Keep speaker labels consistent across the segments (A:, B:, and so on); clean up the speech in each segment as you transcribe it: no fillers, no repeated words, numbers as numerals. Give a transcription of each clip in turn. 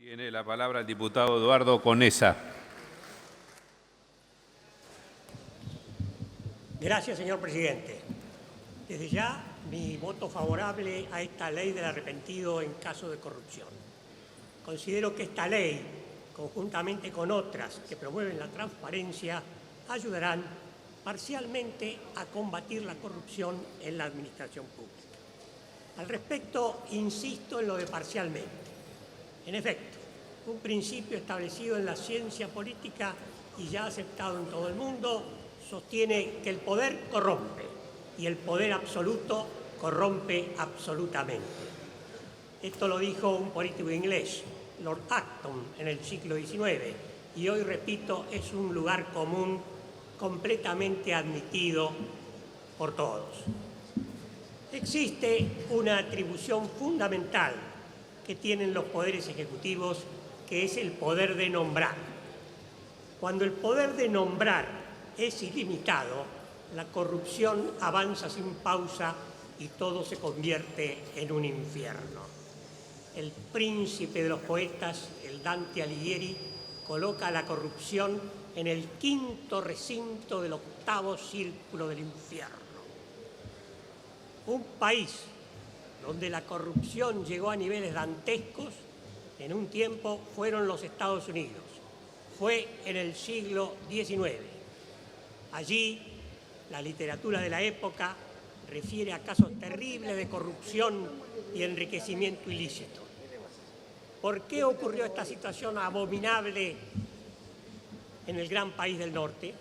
A: Tiene la palabra el diputado Eduardo Conesa.
B: Gracias, señor presidente. Desde ya, mi voto favorable a esta ley del arrepentido en caso de corrupción. Considero que esta ley, conjuntamente con otras que promueven la transparencia, ayudarán parcialmente a combatir la corrupción en la administración pública. Al respecto, insisto en lo de parcialmente. En efecto, un principio establecido en la ciencia política y ya aceptado en todo el mundo sostiene que el poder corrompe y el poder absoluto corrompe absolutamente. Esto lo dijo un político inglés, Lord Acton, en el siglo XIX, y hoy, repito, es un lugar común completamente admitido por todos. Existe una atribución fundamental que tienen los poderes ejecutivos, que es el poder de nombrar. Cuando el poder de nombrar es ilimitado, la corrupción avanza sin pausa y todo se convierte en un infierno. El príncipe de los poetas, el Dante Alighieri, coloca la corrupción en el quinto recinto del octavo círculo del infierno. Un país donde la corrupción llegó a niveles dantescos en un tiempo fueron los Estados Unidos. Fue en el siglo XIX. Allí, la literatura de la época refiere a casos terribles de corrupción y enriquecimiento ilícito. ¿Por qué ocurrió esta situación abominable en el gran país del norte?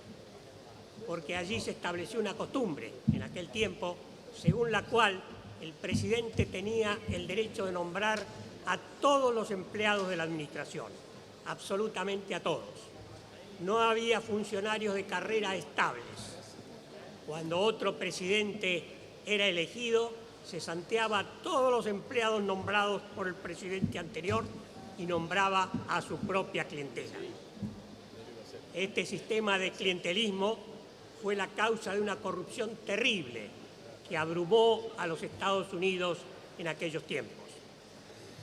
B: Porque allí se estableció una costumbre en aquel tiempo, según la cual el presidente tenía el derecho de nombrar a todos los empleados de la administración, absolutamente a todos. No había funcionarios de carrera estables. Cuando otro presidente era elegido, se santeaba a todos los empleados nombrados por el presidente anterior y nombraba a su propia clientela. Este sistema de clientelismo fue la causa de una corrupción terrible que abrumó a los Estados Unidos en aquellos tiempos.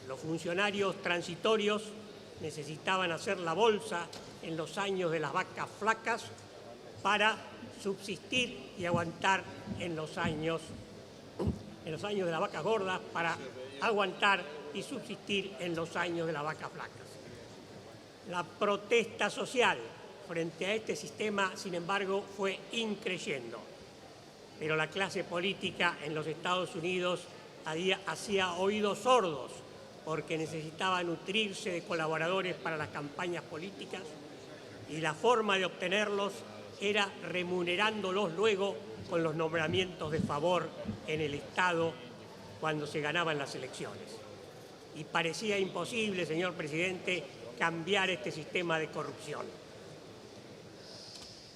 B: Los funcionarios transitorios necesitaban hacer la bolsa en los años de las vacas flacas para subsistir y aguantar en los años de las vacas gordas, para aguantar y subsistir en los años de las vacas flacas. La protesta social frente a este sistema, sin embargo, fue increciendo. Pero la clase política en los Estados Unidos hacía oídos sordos porque necesitaba nutrirse de colaboradores para las campañas políticas y la forma de obtenerlos era remunerándolos luego con los nombramientos de favor en el Estado cuando se ganaban las elecciones. Y parecía imposible, señor presidente, cambiar este sistema de corrupción.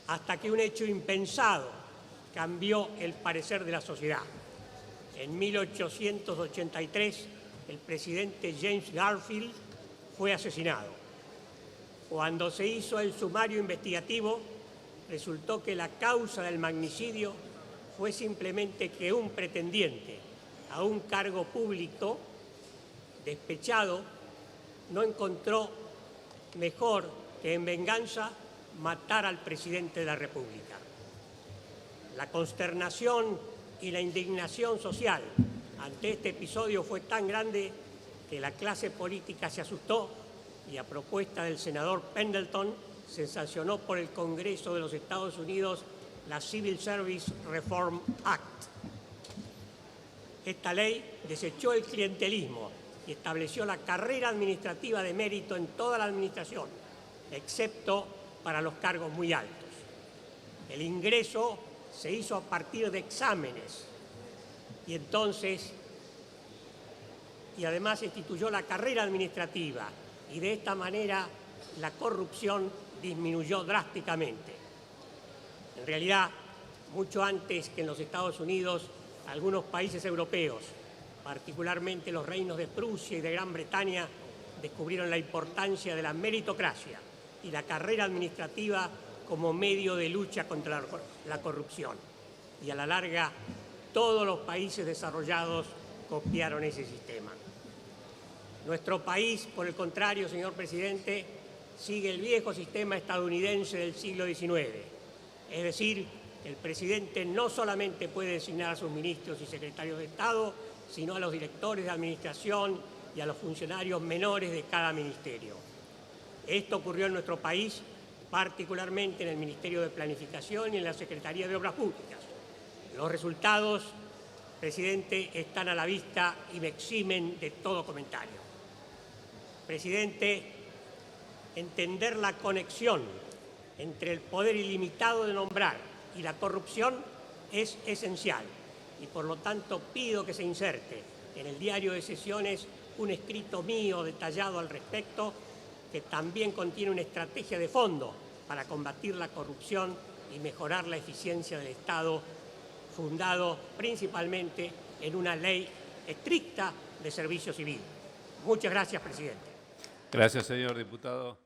B: Hasta que un hecho impensado cambió el parecer de la sociedad. En 1883, el presidente James Garfield fue asesinado. Cuando se hizo el sumario investigativo, resultó que la causa del magnicidio fue simplemente que un pretendiente a un cargo público, despechado, no encontró mejor que en venganza matar al presidente de la República. La consternación y la indignación social ante este episodio fue tan grande que la clase política se asustó y, a propuesta del senador Pendleton, se sancionó por el Congreso de los Estados Unidos la Civil Service Reform Act. Esta ley desechó el clientelismo y estableció la carrera administrativa de mérito en toda la administración, excepto para los cargos muy altos. El ingreso se hizo a partir de exámenes y además se instituyó la carrera administrativa y de esta manera la corrupción disminuyó drásticamente. En realidad, mucho antes que en los Estados Unidos, algunos países europeos, particularmente los reinos de Prusia y de Gran Bretaña, descubrieron la importancia de la meritocracia y la carrera administrativa como medio de lucha contra la corrupción. Y a la larga, todos los países desarrollados copiaron ese sistema. Nuestro país, por el contrario, señor presidente, sigue el viejo sistema estadounidense del siglo XIX. Es decir, el presidente no solamente puede designar a sus ministros y secretarios de Estado, sino a los directores de administración y a los funcionarios menores de cada ministerio. Esto ocurrió en nuestro país, particularmente en el Ministerio de Planificación y en la Secretaría de Obras Públicas. Los resultados, presidente, están a la vista y me eximen de todo comentario. Presidente, entender la conexión entre el poder ilimitado de nombrar y la corrupción es esencial y por lo tanto pido que se inserte en el diario de sesiones un escrito mío detallado al respecto que también contiene una estrategia de fondo para combatir la corrupción y mejorar la eficiencia del Estado, fundado principalmente en una ley estricta de servicio civil. Muchas gracias, presidente.
A: Gracias, señor diputado.